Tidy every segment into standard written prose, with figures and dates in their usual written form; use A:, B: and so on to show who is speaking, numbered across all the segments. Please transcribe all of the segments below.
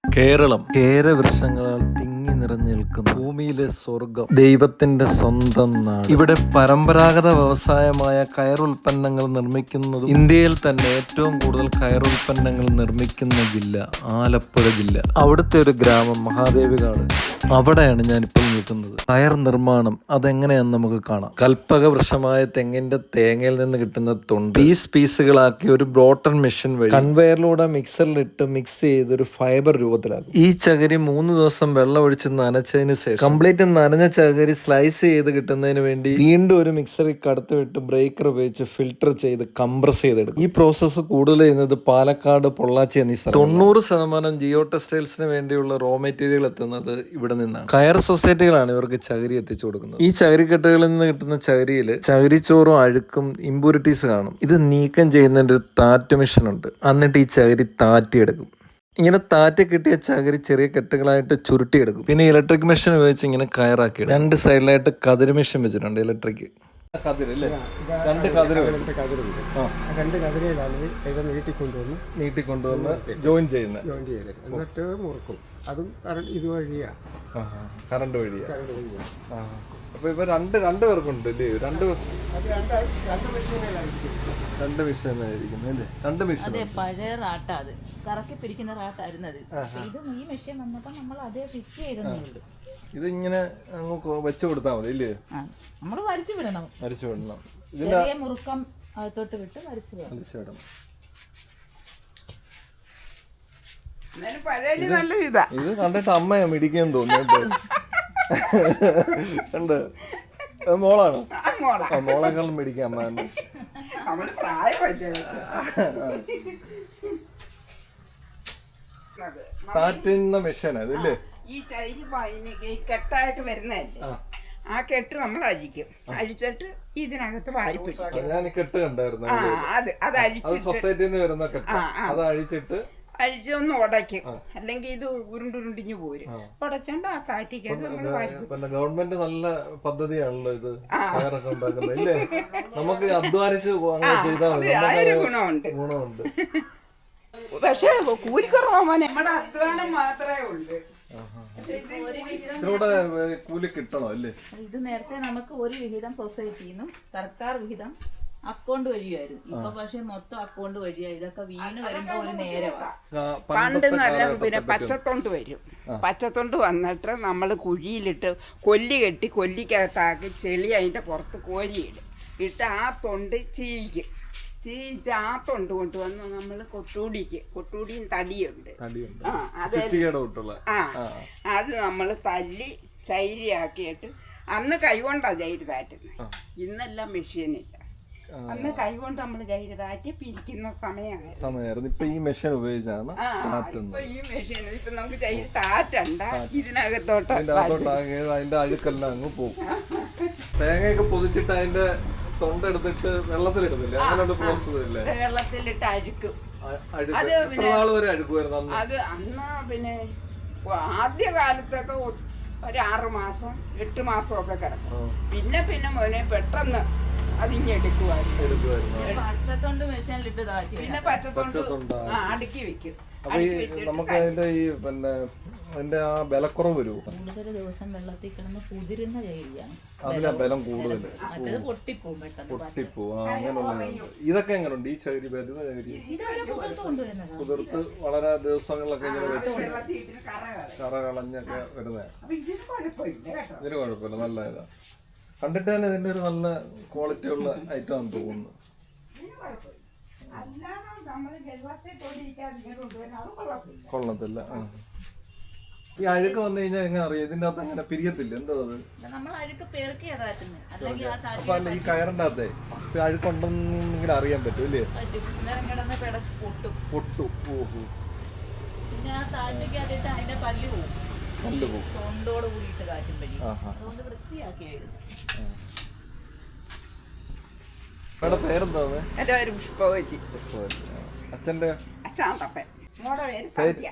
A: കേരളം കേരവൃക്ഷങ്ങളാൽ തിങ്ങി നിറഞ്ഞു നിൽക്കുന്ന ഭൂമിയിലെ സ്വർഗം, ദൈവത്തിന്റെ സ്വന്തം നാട്. ഇവിടെ പരമ്പരാഗത വ്യവസായമായ കയറുൽപ്പന്നങ്ങൾ നിർമ്മിക്കുന്നതും ഇന്ത്യയിൽ തന്നെ ഏറ്റവും കൂടുതൽ കയറുൽപ്പന്നങ്ങൾ നിർമ്മിക്കുന്ന ജില്ല ആലപ്പുഴ ജില്ല. അവിടുത്തെ ഒരു ഗ്രാമം മഹാദേവികാട്, അവിടെയാണ് ഞാനിപ്പോൾ നിൽക്കുന്നത്. കയർ നിർമ്മാണം അതെങ്ങനെയാണെന്ന് നമുക്ക് കാണാം. കൽപ്പക വൃക്ഷമായ തെങ്ങിന്റെ തേങ്ങയിൽ നിന്ന് കിട്ടുന്ന തൊണ്ട് പീസുകളാക്കി ഒരു ബ്രോട്ടൺ മെഷീൻ വഴി കൺവെയറിലൂടെ മിക്സറിലിട്ട് മിക്സ് ചെയ്ത് ഒരു ഫൈബർ രൂപത്തിലാക്കും. ഈ ചകിരി 3 ദിവസം വെള്ളം ഒഴിച്ച് നനച്ചതിന് ശേഷം കംപ്ലീറ്റ് നനഞ്ഞ ചകിരി സ്ലൈസ് ചെയ്ത് കിട്ടുന്നതിന് വേണ്ടി വീണ്ടും ഒരു മിക്സറിൽ കടത്തി വിട്ട് ബ്രേക്കർ ഉപയോഗിച്ച് ഫിൽട്ടർ ചെയ്ത് കംപ്രസ് ചെയ്തെടുക്കും. ഈ പ്രോസസ്സ് കൂടുതൽ ചെയ്യുന്നത് പാലക്കാട്, പൊള്ളാച്ചി എന്നീ സ്ഥലം. 90% ജിയോ ടെക്സ്റ്റൈൽസിന് വേണ്ടിയുള്ള റോ മെറ്റീരിയൽ എത്തുന്നത് ഇവിടെ നിന്നാണ്. കയർ സൊസൈറ്റികളാണ് ഇവർക്ക് ചകിരി എത്തിച്ചു കൊടുക്കുന്നത്. ഈ ചകിരിക്കെട്ടുകളിൽ നിന്ന് കിട്ടുന്ന ചകിരിയിൽ ചകിരിച്ചോറും അഴുക്കും ഇമ്പ്യൂരിറ്റീസ് കാണും. ഇത് നീക്കം ചെയ്യുന്നതിന്റെ ഒരു താറ്റ് മെഷീൻ ഉണ്ട്. എന്നിട്ട് ഈ ചകിരി താറ്റിയെടുക്കും. ഇങ്ങനെ താറ്റി കിട്ടിയ ചകിരി ചെറിയ കെട്ടുകളായിട്ട് ചുരുട്ടിയെടുക്കും. പിന്നെ ഇലക്ട്രിക് മെഷീൻ ഉപയോഗിച്ച് ഇങ്ങനെ കയറാക്കി 2 സൈഡിലായിട്ട് കതിര് മെഷീൻ വെച്ചിട്ടുണ്ട്. ഇലക്ട്രിക് കതിരല്ലേ, 2
B: കതിരയിലാണ് ഇത്
A: നീട്ടിക്കൊണ്ടുവന്ന് ജോയിൻ ചെയ്യുന്നത്.
B: എന്നിട്ട് മുറുക്കും. അതും ഇതുവഴിയാ,
A: കറണ്ട് വഴിയാ. അപ്പൊ ഇപ്പൊ രണ്ട് പേർക്കുണ്ട് അല്ലേ? രണ്ട് മെഷീനായിരിക്കും അല്ലേ? 2 മെഷീൻ.
C: പഴയ റാട്ട, അത് കറക്കി പിടിക്കുന്ന റാട്ടായിരുന്നു അത്. ഇത് ഈ മെഷീൻ വന്നപ്പോ നമ്മൾ അതേ ഫിറ്റ് ചെയ്തെന്നുള്ളൂ.
A: ഇത് ഇങ്ങനെ അങ്ങ് വെച്ചു കൊടുത്താൽ മതി ഇല്ലേ?
C: നമ്മള് വരച്ചു വിടണം. ചെറിയ മുറുക്കം അകത്തോട്ട് വിട്ട് വരച്ചു വിടണം.
A: ഇത് കണ്ടിട്ട് അമ്മയാ മിടിക്കാൻ തോന്നുന്നു. ഉണ്ട്, മോളാണോ? മോളെക്കാളും മിടിക്കാൻ അമ്മ തന്നെ. താറ്റുന്ന മെഷീനാ ഇതില്ലേ?
D: ഈ ചൈരി കെട്ടായിട്ട് വരുന്നതല്ലേ, ആ കെട്ട് നമ്മൾ അഴിക്കും. അഴിച്ചിട്ട് ഇതിനകത്ത് വാരിപ്പിടിക്കും.
A: ഞാൻ കെട്ട് കണ്ടായിരുന്നു.
D: അത് അഴിച്ചിട്ട്
A: സൊസൈറ്റിന്ന് വരുന്ന കെട്ട് അത് അഴിച്ചിട്ട്
D: അഴിച്ചൊന്ന് ഉടയ്ക്കും. അല്ലെങ്കിൽ ഇത് ഉരുണ്ടുരുണ്ടിഞ്ഞു പോരും. ഉടച്ചോണ്ട് ആ താറ്റിക്കത്
A: പിന്നെ ഗവൺമെന്റ് നല്ല പദ്ധതിയാണല്ലോ ഇത്, കയറൊക്കെ ഉണ്ടാക്കുന്നത് ഇല്ലേ? നമുക്ക് അധ്വാനിച്ച് ചെയ്താൽ മതി, ഗുണമുണ്ട്.
D: പക്ഷെ കൂലിക്കുറവാ, നമ്മുടെ അധ്വാനം മാത്രമേ ഉള്ളൂ.
A: കൂലി കിട്ടണോ അല്ലേ?
C: ഇത് നേരത്തെ നമുക്ക് ഒരു വിഹിതം സൊസൈറ്റിന്നും സർക്കാർ വിഹിതം അക്കൗണ്ട് വഴിയായിരുന്നു. ഇപ്പൊ പക്ഷെ മൊത്തം അക്കൗണ്ട് വഴിയാ. ഇതൊക്കെ വീണ് വരുമ്പോ ഒരു നേരമാണ്.
D: പണ്ട് നല്ല പിന്നെ പച്ചത്തൊണ്ട് വരും. പച്ചത്തൊണ്ട് വന്നിട്ട് നമ്മൾ കുഴിയിലിട്ട് കൊല്ലി കെട്ടി കൊല്ലിക്കകത്താക്കി ചെളി അതിന്റെ പുറത്ത് കോരിയിടും. ഇട്ട് ആ തൊണ്ട് ചീയിക്കും. ചീയിച്ച് ആ തൊണ്ട് കൊണ്ടുവന്ന് നമ്മൾ കൊട്ടൂടിയും തടിയുണ്ട്. അത് നമ്മൾ തല്ലി ചൈരിയാക്കിയിട്ട്, അന്ന് കൈകൊണ്ടാ ചൈരി താറ്റുന്നത്. ഇന്നെല്ലാം മെഷീനില്ല. അന്ന് കൈകൊണ്ട് നമ്മൾ ചൈരി താറ്റി പിരിക്കുന്ന സമയമായിരുന്നു.
A: ഇപ്പൊ ഈ മെഷീൻ ഉപയോഗിച്ചാണ്
D: ഈ മെഷീൻ. ഇപ്പൊ നമുക്ക് ചൈരി താറ്റണ്ട, ഇതിനകത്തോട്ട്
A: അതിന്റെ അഴുക്കെല്ലാം അങ്ങ് പോകും. തേങ്ങയൊക്കെ പൊതിച്ചിട്ട് അതിന്റെ തൊണ്ടെടുത്തിട്ട് വെള്ളത്തിലിടുന്നില്ല, അങ്ങനെ ഒരു പ്രോസസ് ഇല്ലേ?
D: വെള്ളത്തിലിട്ട് അഴുക്കും.
A: അത് വരെ അഴുക്കുമായിരുന്നു
D: അത് അന്ന്. പിന്നെ ആദ്യ കാലത്തൊക്കെ ഒരു 6 മാസം 8 മാസമൊക്കെ കിടക്കും. പിന്നെ മോനെ പെട്ടെന്ന് അതിങ്ങെടുക്കുമായിരുന്നു.
C: പച്ചത്തൊണ്ട് മെഷീനിലിട്ട് താറ്റി
D: പിന്നെ പച്ചത്തൊണ്ട് അടുക്കി വെക്കും.
A: നമുക്ക് അതിന്റെ ഈ പിന്നെ അതിന്റെ ആ ബലക്കുറവ് വരുമോ?
C: കൂടുതൽ ദിവസം വെള്ളത്തിൽ കിടന്ന് കുതിരുന്ന ചകിരിയാണ്.
A: അതിനാ ബലം കൂടുതൽ,
C: മറ്റേത് പൊട്ടിപ്പോവും പെട്ടെന്ന്.
A: അങ്ങനെയുള്ള ഇതൊക്കെ എങ്ങനെയുണ്ട്? ഈ ചകിരി വരുന്ന ചകിരി കുതിർത്ത് വളരെ ദിവസങ്ങളിലൊക്കെ ഇങ്ങനെ വെച്ച് കറ കളഞ്ഞൊക്കെ വരുന്നതാണ്. ഇതിന് കുഴപ്പമില്ല, നല്ല ഇതാ. കണ്ടിട്ട് തന്നെ ഇതിന്റെ ഒരു നല്ല ക്വാളിറ്റി ഉള്ള ഐറ്റം ആണെന്ന് തോന്നുന്നു. കൊള്ളത്തില്ല. ഈ അഴുക്ക് വന്നു കഴിഞ്ഞാൽ എങ്ങനെ അറിയാം? ഇതിന്റെ അകത്ത് അങ്ങനെ പിരിയത്തില്ല? എന്തോ അത് അപ്പൊ അല്ല, ഈ കയറിന്റെ അകത്തെ അഴുക്കുണ്ടെന്നെങ്കിലും അറിയാൻ പറ്റും അല്ലേ? പൊട്ടു. ഓഹോ.
C: പിന്നെ ആ താറ്റയ്ക്കകത്തിട്ട് അതിന്റെ പല്ല് പോകും. തൊണ്ടോട് കൂടിയിട്ട് കാറ്റുമ്പഴി. അതുകൊണ്ട് വൃത്തിയാക്കിയായിരുന്നു.
A: പേരെന്താണ്?
D: എന്റെ പേര് പുഷ്പവതി.
A: അച്ഛന്റെ?
D: ശാന്തപ്പൻ. മോടെ പേര് സന്ധ്യ.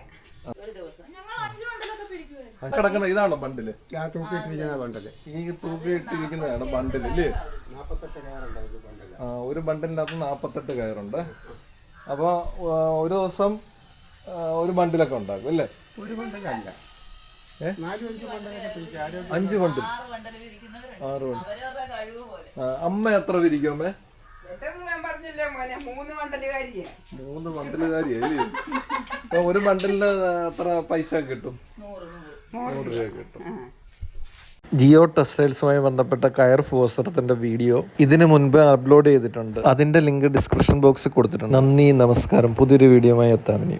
C: ഒരു ദിവസം ഞങ്ങൾ 5 ബണ്ടിലൊക്കെ പിരിക്കുമായിരുന്നു.
A: കിടക്കുന്ന ഇതാണോ ബണ്ടില്?
B: തൂക്കിയിട്ടിരിക്കുന്ന ബണ്ടില്.
A: ഈ തൂക്കിയിട്ടിരിക്കുന്നതാണ് ബണ്ടില് അല്ലേ?
B: 48 കയറുണ്ടായിരുന്നു ബണ്ടില്.
A: ഒരു ബണ്ടിലിനകത്ത് 48 കയറുണ്ട്. അപ്പൊ ഒരു ദിവസം ഒരു ബണ്ടിലൊക്കെ ഉണ്ടാക്കും അല്ലേ?
B: ഒരു ബണ്ടലല്ല. 4-5 ബണ്ടലൊക്കെ പിടിക്കും. ആരോഗ്യം
A: 5 ബണ്ടിൽ
C: 6 ബണ്ടലിൽ ഇരിക്കുന്നവരുണ്ട്.
A: 6 ബണ്ടിൽ.
C: അവരവരുടെ കഴിവ് പോലെ.
A: അമ്മ എത്ര വിരിക്കും അമ്മേ?
D: പെട്ടെന്ന് ഞാൻ പറഞ്ഞില്ലേ മോനെ 3 മണ്ടലുകാരിയാ.
A: 3 ബണ്ടിലുകാരിയല്ലേ? അപ്പൊ ഒരു ബണ്ടിലിന് എത്ര പൈസ കിട്ടും? 100 രൂപ കിട്ടും. ജിയോ ടെക്സ്റ്റൈൽസുമായി ബന്ധപ്പെട്ട കയർ വസ്ത്രത്തിന്റെ വീഡിയോ ഇതിനു മുൻപ് അപ്ലോഡ് ചെയ്തിട്ടുണ്ട്. അതിന്റെ ലിങ്ക് ഡിസ്ക്രിപ്ഷൻ ബോക്സിൽ കൊടുത്തിട്ടുണ്ട്. നന്ദി, നമസ്കാരം. പുതിയൊരു വീഡിയോയുമായി എത്താം ഇനി.